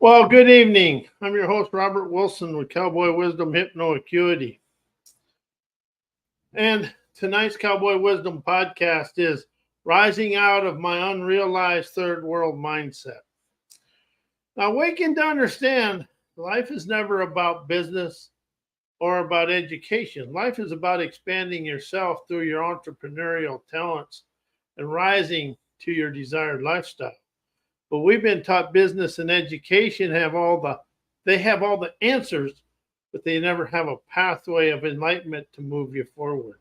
Well, good evening. I'm your host, Robert Wilson with Cowboy Wisdom Hypno Acuity. And tonight's Cowboy Wisdom podcast is Rising Out of My Unrealized Third World Mindset. Now, awaken to understand life is never about business or about education. Life is about expanding yourself through your entrepreneurial talents and rising to your desired lifestyle. But we've been taught business and education have all the answers, but they never have a pathway of enlightenment to move you forward.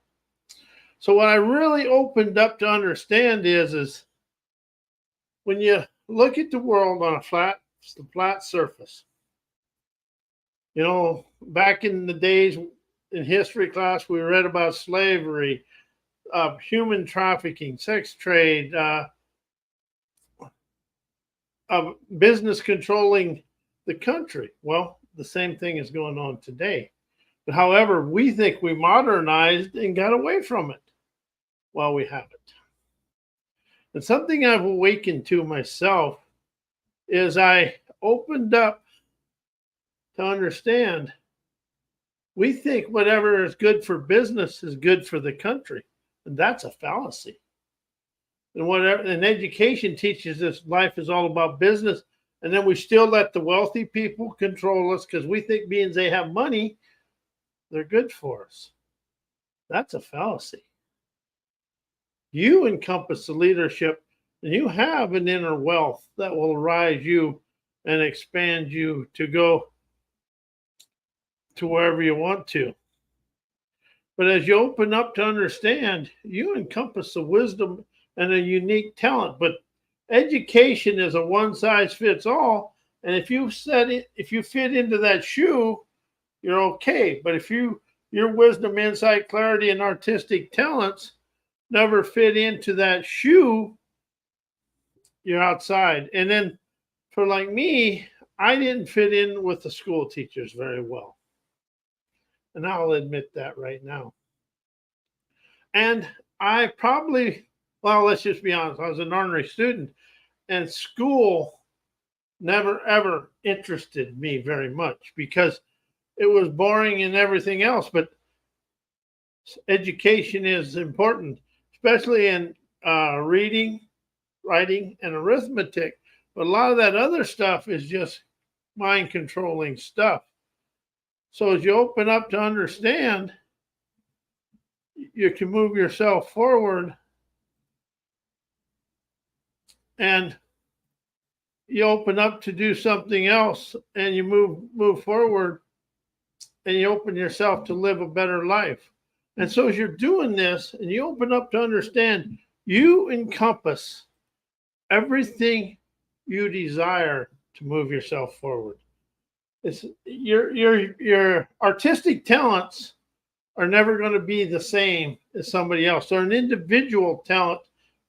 So what I really opened up to understand is when you look at the world on a flat surface, back in the days in history class, we read about slavery, human trafficking, sex trade, of business controlling the country. Well, the same thing is going on today. But however, we think we modernized and got away from it. Well, we haven't. And something I've awakened to myself is I opened up to understand we think whatever is good for business is good for the country. And that's a fallacy. And education teaches us life is all about business, and then we still let the wealthy people control us because we think being they have money, they're good for us. That's a fallacy. You encompass the leadership, and you have an inner wealth that will rise you and expand you to go to wherever you want to. But as you open up to understand, you encompass the wisdom and a unique talent. But education is a one size fits all. And if you fit into that shoe, you're okay. But if your wisdom, insight, clarity, and artistic talents never fit into that shoe, you're outside. And then for like me, I didn't fit in with the school teachers very well. And I'll admit that right now. And I probably, well, let's just be honest, I was an honorary student, and school never, ever interested me very much because it was boring and everything else. But education is important, especially in reading, writing, and arithmetic. But a lot of that other stuff is just mind-controlling stuff. So as you open up to understand, you can move yourself forward, and you open up to do something else, and you move forward, and you open yourself to live a better life. And so as you're doing this and you open up to understand, you encompass everything you desire to move yourself forward. It's your artistic talents are never going to be the same as somebody else. They're an individual talent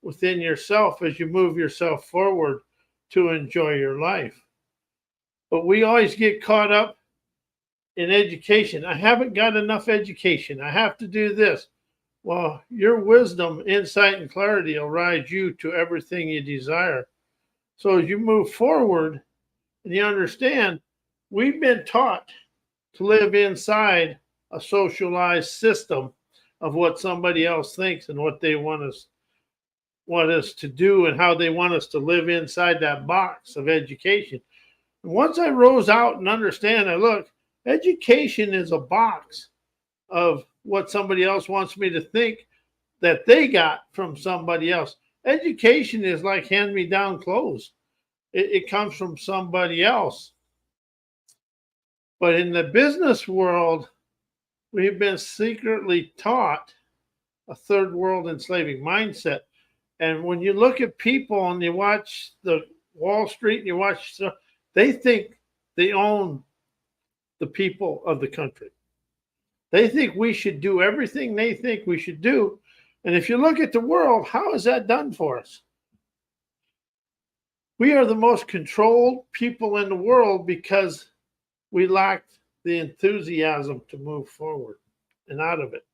within yourself as you move yourself forward to enjoy your life. But we always get caught up in education. I haven't got enough education. I have to do this. Well, your wisdom, insight, and clarity will rise you to everything you desire. So as you move forward and you understand, we've been taught to live inside a socialized system of what somebody else thinks and what they want us to do and how they want us to live inside that box of education. And once I rose out and understand, look, education is a box of what somebody else wants me to think that they got from somebody else. Education is like hand-me-down clothes. It comes from somebody else. But in the business world, we've been secretly taught a third world enslaving mindset. And when you look at people and you watch the Wall Street and you watch stuff, they think they own the people of the country. They think we should do everything they think we should do. And if you look at the world, how is that done for us? We are the most controlled people in the world because we lacked the enthusiasm to move forward and out of it.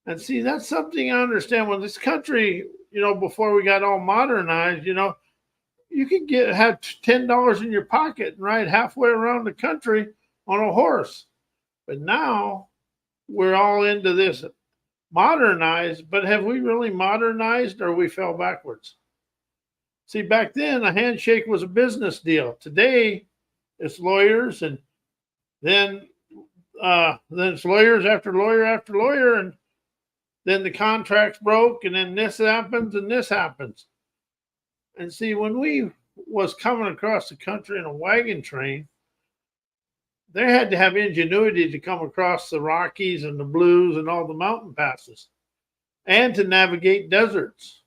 And see, that's something I understand. When this country, before we got all modernized, you you could have $10 in your pocket and ride halfway around the country on a horse. But now we're all into this modernized, but have we really modernized, or we fell backwards? See, back then a handshake was a business deal. Today it's lawyers, and then it's lawyers after lawyer after lawyer, and then the contract's broke, and then this happens and this happens. And see, when we was coming across the country in a wagon train, they had to have ingenuity to come across the Rockies and the Blues and all the mountain passes, and to navigate deserts.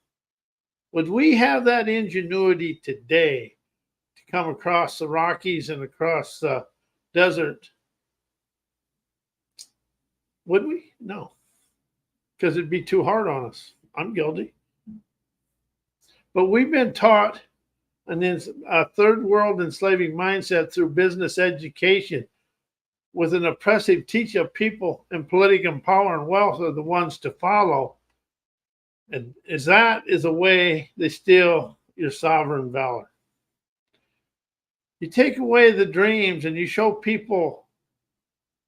Would we have that ingenuity today to come across the Rockies and across the desert? Would we? No, because it'd be too hard on us. I'm guilty. But we've been taught a third world enslaving mindset through business education, with an oppressive teaching of people in political power and wealth are the ones to follow. And that is a way they steal your sovereign valor. You take away the dreams and you show people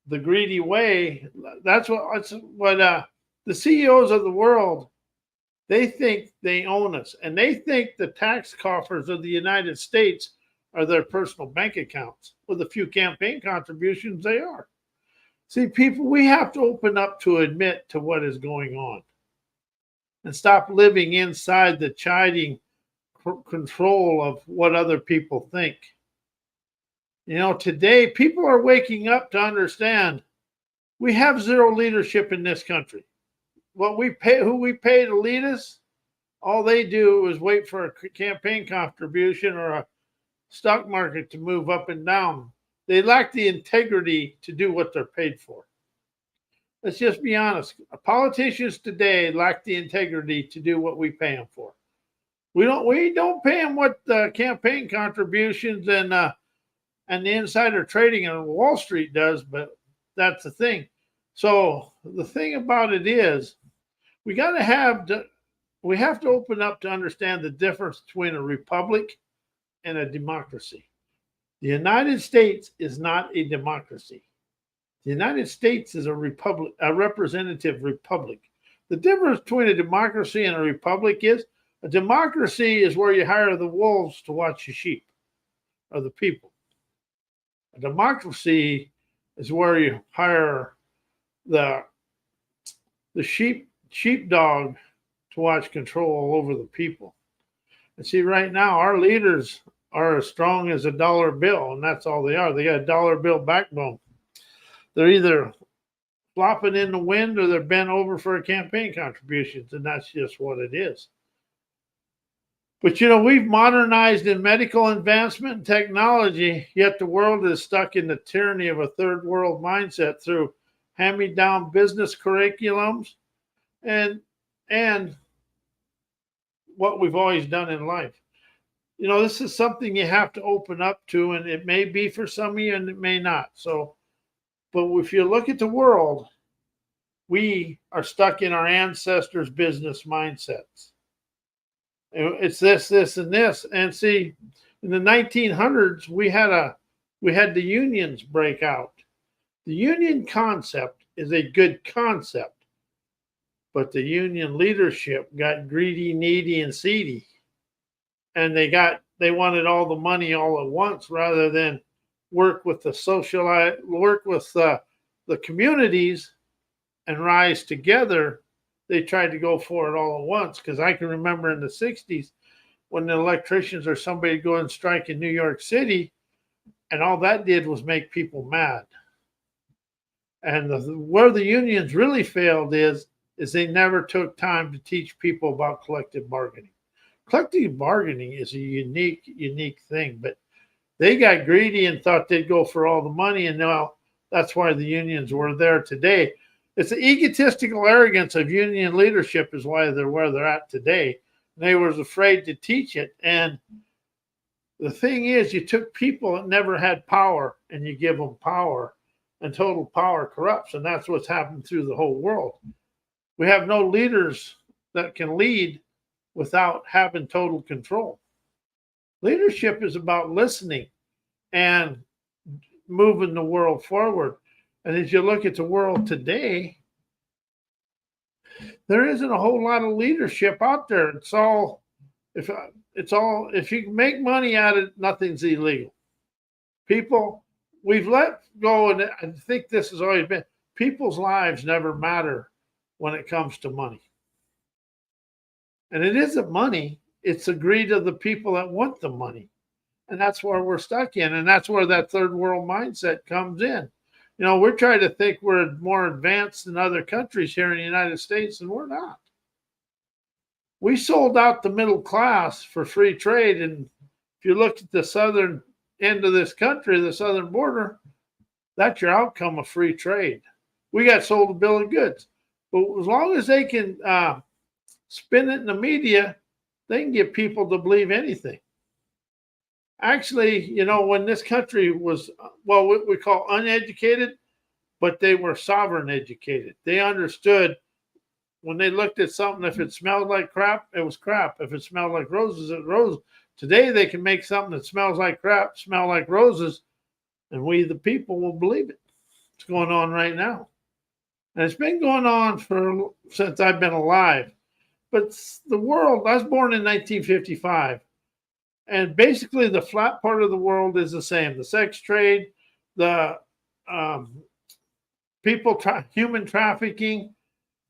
the greedy way. That's what the CEOs of the world, they think they own us, and they think the tax coffers of the United States are their personal bank accounts. With a few campaign contributions, they are. See, people, we have to open up to admit to what is going on and stop living inside the chiding control of what other people think. You know, today people are waking up to understand we have zero leadership in this country. Who we pay to lead us, all they do is wait for a campaign contribution or a stock market to move up and down. They lack the integrity to do what they're paid for. Let's just be honest. Politicians today lack the integrity to do what we pay them for. We don't pay them what the campaign contributions and the insider trading on Wall Street does, but that's the thing. So the thing about it is, we have to open up to understand the difference between a republic and a democracy. The United States is not a democracy. The United States is a republic, a representative republic. The difference between a democracy and a republic is a democracy is where you hire the wolves to watch the sheep, or the people. A democracy is where you hire the sheepdog to watch control over the people. And see, right now, our leaders are as strong as a dollar bill, and that's all they are. They got a dollar bill backbone. They're either flopping in the wind or they're bent over for campaign contributions, and that's just what it is. But, you know, we've modernized in medical advancement and technology, yet the world is stuck in the tyranny of a third world mindset through hand-me-down business curriculums and what we've always done in life. You know, this is something you have to open up to, and it may be for some of you and it may not. So, but if you look at the world, we are stuck in our ancestors' business mindsets. It's this, this, and this. And see, in the 1900s, we had the unions break out. The union concept is a good concept, but the union leadership got greedy, needy, and seedy. And they wanted all the money all at once rather than work with the communities and rise together. They tried to go for it all at once, because I can remember in the 60s when the electricians or somebody go and strike in New York City, and all that did was make people mad. And where the unions really failed is they never took time to teach people about collective bargaining. Collective bargaining is a unique thing, but they got greedy and thought they'd go for all the money, and now that's why the unions were there today. It's the egotistical arrogance of union leadership is why they're where they're at today. They was afraid to teach it. And the thing is, you took people that never had power and you give them power, and total power corrupts. And that's what's happened through the whole world. We have no leaders that can lead without having total control. Leadership is about listening and moving the world forward. And as you look at the world today, there isn't a whole lot of leadership out there. If if you can make money at it, nothing's illegal. People, we've let go, and I think this has always been, people's lives never matter when it comes to money. And it isn't money, it's the greed of the people that want the money. And that's where we're stuck in. And that's where that third world mindset comes in. We're trying to think we're more advanced than other countries here in the United States, and we're not. We sold out the middle class for free trade. And if you look at the southern end of this country, the southern border, that's your outcome of free trade. We got sold a bill of goods. But as long as they can spin it in the media, they can get people to believe anything. Actually, when this country was, what we call uneducated, but they were sovereign educated. They understood when they looked at something, if it smelled like crap, it was crap. If it smelled like roses, it was roses. Today, they can make something that smells like crap smell like roses, and we, the people, will believe it. It's going on right now. And it's been going on since I've been alive. But the world, I was born in 1955. And basically, the flat part of the world is the same. The sex trade, the human trafficking,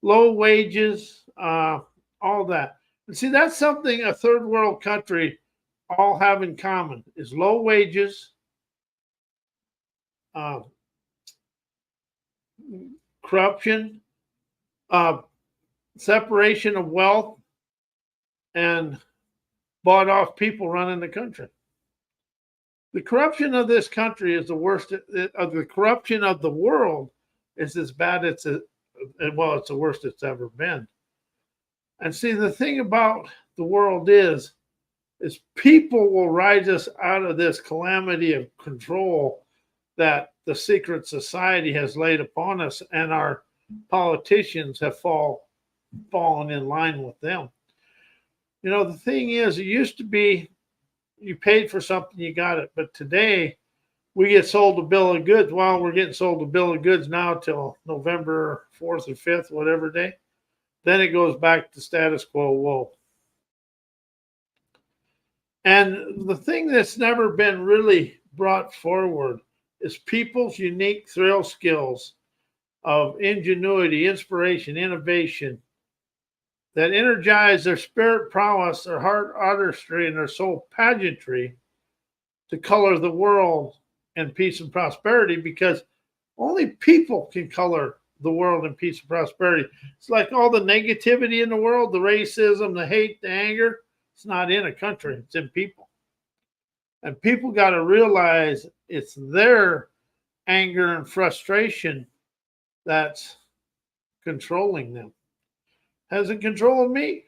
low wages, all that. And see, that's something a third world country all have in common, is low wages, corruption, separation of wealth, and bought off people running the country. The corruption of this country is the worst. The corruption of the world is as bad it's the worst it's ever been. And see, the thing about the world is people will rise us out of this calamity of control that the secret society has laid upon us, and our politicians have fallen in line with them. The thing is, it used to be you paid for something, you got it. But today, we get sold a bill of goods. Well, we're getting sold a bill of goods now till November 4th or 5th, whatever day. Then it goes back to status quo. Whoa. And the thing that's never been really brought forward is people's unique thrill skills of ingenuity, inspiration, innovation, that energize their spirit prowess, their heart artistry, and their soul pageantry to color the world in peace and prosperity, because only people can color the world in peace and prosperity. It's like all the negativity in the world, the racism, the hate, the anger, it's not in a country, it's in people. And people got to realize it's their anger and frustration that's controlling them. Has it controlled me?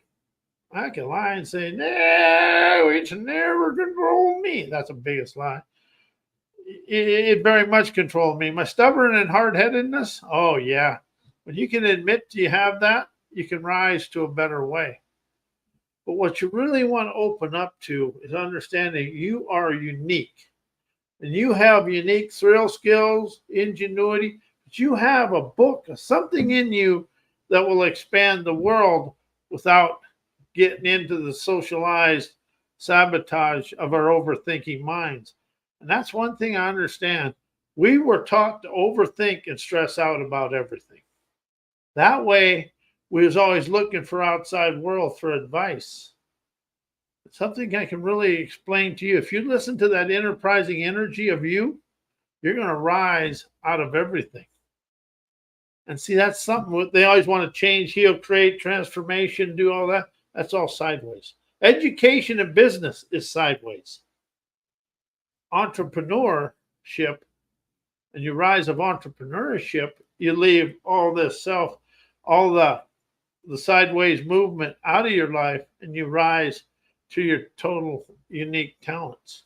I can lie and say, no, it's never controlled me. That's the biggest lie. It very much controlled me. My stubborn and hard-headedness, oh yeah. When you can admit you have that, you can rise to a better way. But what you really want to open up to is understanding you are unique. And you have unique thrill skills, ingenuity, but you have a book, something in you that will expand the world without getting into the socialized sabotage of our overthinking minds. And that's one thing I understand. We were taught to overthink and stress out about everything. That way, we was always looking for outside world for advice. It's something I can really explain to you. If you listen to that innerprising energy of you, you're going to rise out of everything. And see, that's something they always want to change, heal, create, transformation, do all that. That's all sideways. Education and business is sideways. Entrepreneurship, and you rise of entrepreneurship, you leave all this all the sideways movement out of your life, and you rise to your total unique talents.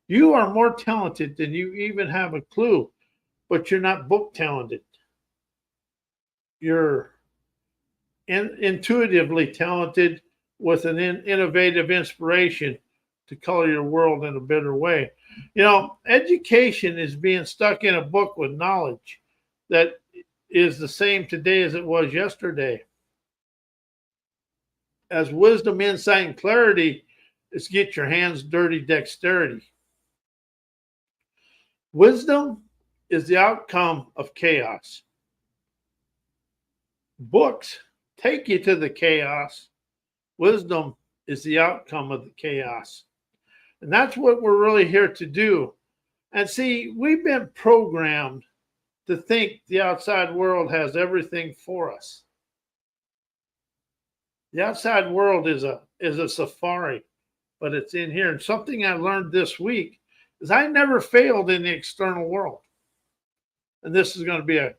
You are more talented than you even have a clue, but you're not book talented. You're intuitively talented with an innovative inspiration to color your world in a better way. Education is being stuck in a book with knowledge that is the same today as it was yesterday. As wisdom, insight, and clarity is get your hands dirty dexterity. Wisdom is the outcome of chaos. Books take you to the chaos. Wisdom is the outcome of the chaos. And that's what we're really here to do. And see, we've been programmed to think the outside world has everything for us. The outside world is a safari, but it's in here. And something I learned this week is I never failed in the external world. And this is going to be a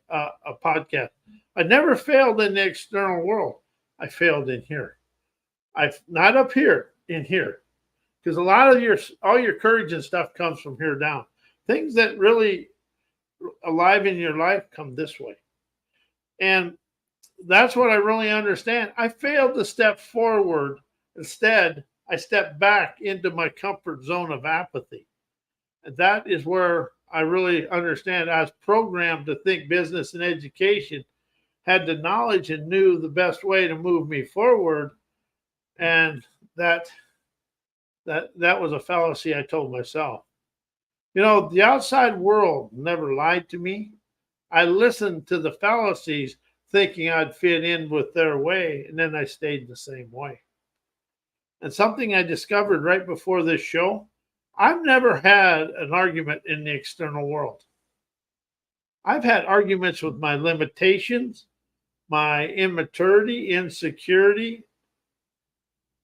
podcast. I never failed in the external world. I failed in here. Not up here, in here. Because a lot of all your courage and stuff comes from here down. Things that really alive in your life come this way. And that's what I really understand. I failed to step forward. Instead, I stepped back into my comfort zone of apathy. And that is where I really understand. I was programmed to think business and education had the knowledge and knew the best way to move me forward. And that was a fallacy I told myself. The outside world never lied to me. I listened to the fallacies thinking I'd fit in with their way, and then I stayed the same way. And something I discovered right before this show, I've never had an argument in the external world. I've had arguments with my limitations, my immaturity, insecurity.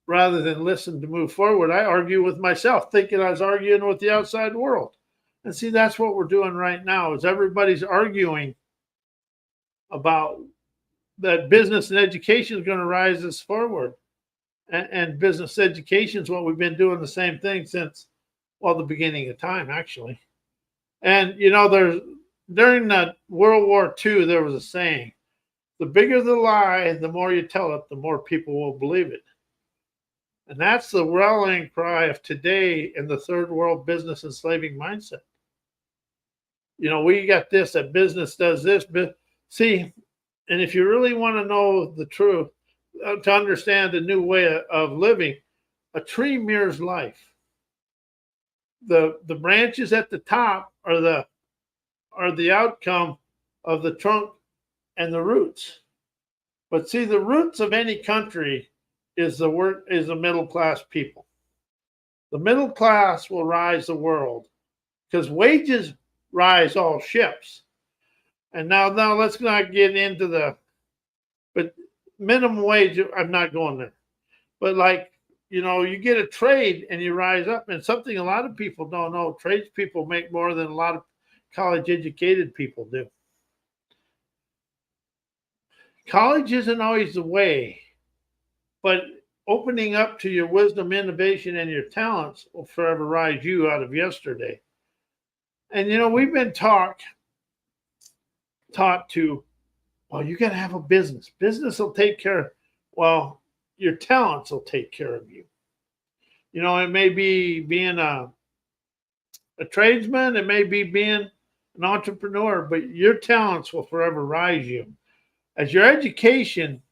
Rather than listen to move forward, I argue with myself, thinking I was arguing with the outside world. And see, that's what we're doing right now, is everybody's arguing about that business and education is going to rise us forward. And business education is what we've been doing the same thing since, the beginning of time, actually. And, during that World War II, there was a saying, the bigger the lie, the more you tell it, the more people will believe it. And that's the rallying cry of today in the third world business enslaving mindset. We got this, that business does this. But see, and if you really want to know the truth, to understand the new way of living, a tree mirrors life. The branches at the top are the outcome of the trunk and the roots. But see, the roots of any country is the middle class people. The middle class will rise the world because wages rise all ships. And now let's not get into but minimum wage, I'm not going there. But you get a trade and you rise up, and something a lot of people don't know, tradespeople make more than a lot of college educated people do. College isn't always the way. But opening up to your wisdom, innovation, and your talents will forever rise you out of yesterday. And, we've been taught to, you got to have a business. Business will take care of, your talents will take care of you. It may be being a tradesman. It may be being an entrepreneur, but your talents will forever rise you. As your education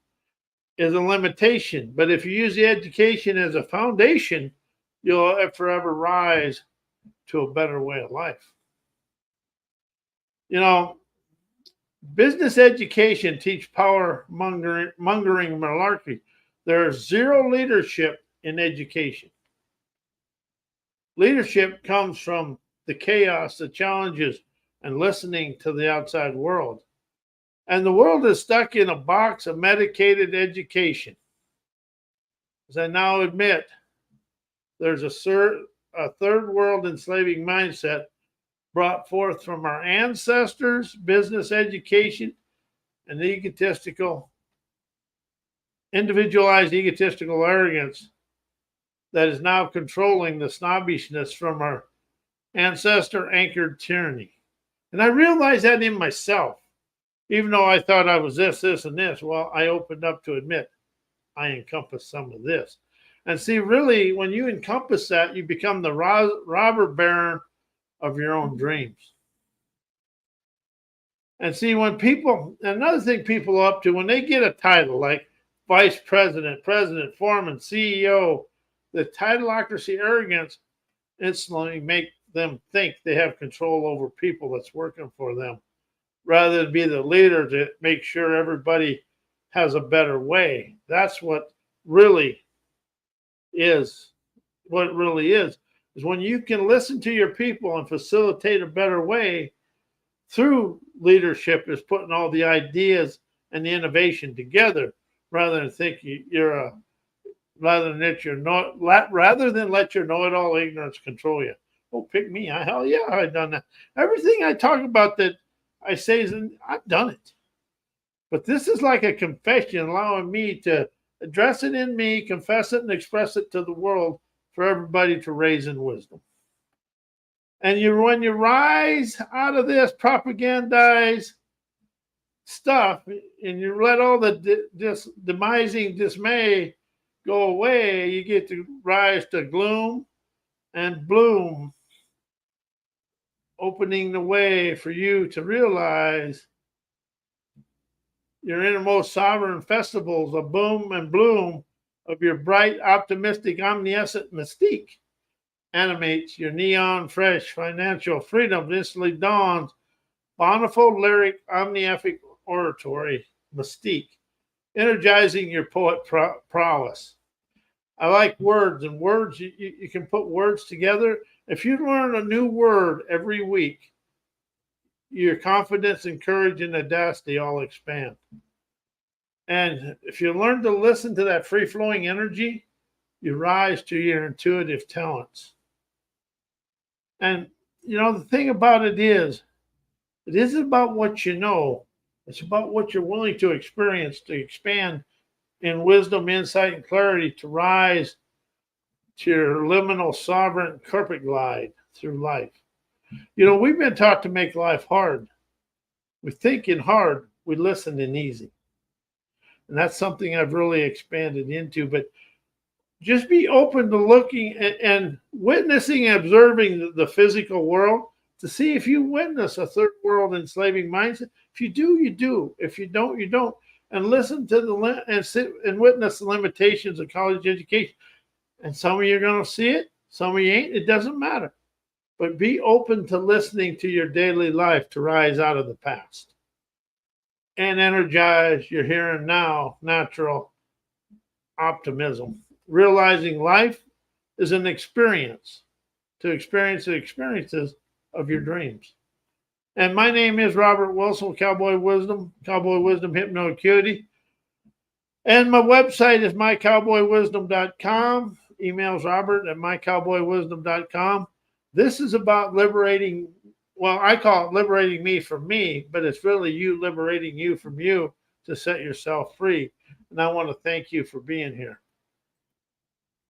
is a limitation. But if you use the education as a foundation, you'll forever rise to a better way of life. Business education teach power mongering malarkey. There's zero leadership in education. Leadership comes from the chaos, the challenges, and listening to the outside world. And the world is stuck in a box of medicated education. As I now admit, there's a third world enslaving mindset brought forth from our ancestors, business education, and individualized egotistical arrogance that is now controlling the snobbishness from our ancestor-anchored tyranny. And I realized that in myself. Even though I thought I was this, and this, I opened up to admit I encompass some of this. And see, really, when you encompass that, you become the robber baron of your own dreams. And see, when people, another thing people are up to, when they get a title like vice president, president, foreman, CEO, the titleocracy arrogance instantly make them think they have control over people that's working for them, rather than be the leader to make sure everybody has a better way. That's what really is. What it really is when you can listen to your people and facilitate a better way through leadership, is putting all the ideas and the innovation together, rather than think you're a, rather than let your know-it-all ignorance control you. Oh, pick me! Hell yeah, I've done that. Everything I talk about that I say is, I've done it. But this is like a confession, allowing me to address it in me, confess it, and express it to the world for everybody to raise in wisdom. And when you rise out of this propagandized stuff and you let all the demising dismay go away, you get to rise to gloom and bloom, opening the way for you to realize your innermost sovereign festivals of boom and bloom of your bright, optimistic, omniscient mystique animates your neon fresh financial freedom, instantly dawns bountiful lyric omnific oratory mystique, energizing your poet prowess. I like words, and words, you can put words together. If you learn a new word every week, your confidence and courage and audacity all expand. And if you learn to listen to that free-flowing energy, you rise to your intuitive talents. And, the thing about it isn't about what you know. It's about what you're willing to experience, to expand in wisdom, insight, and clarity, to rise to your liminal sovereign carpet glide through life. We've been taught to make life hard. We think in hard, we listen in easy. And that's something I've really expanded into. But just be open to looking and witnessing and observing the physical world to see if you witness a third world enslaving mindset. If you do, you do. If you don't, you don't. And listen to and sit and witness the limitations of college education. And some of you are going to see it, some of you ain't. It doesn't matter. But be open to listening to your daily life to rise out of the past and energize your here and now natural optimism. Realizing life is an experience, to experience the experiences of your dreams. And my name is Robert Wilson, Cowboy Wisdom Hypno Acuity. And my website is mycowboywisdom.com. Emails Robert at mycowboywisdom.com. This is about liberating, well, I call it liberating me from me, but it's really you liberating you from you to set yourself free. And I want to thank you for being here.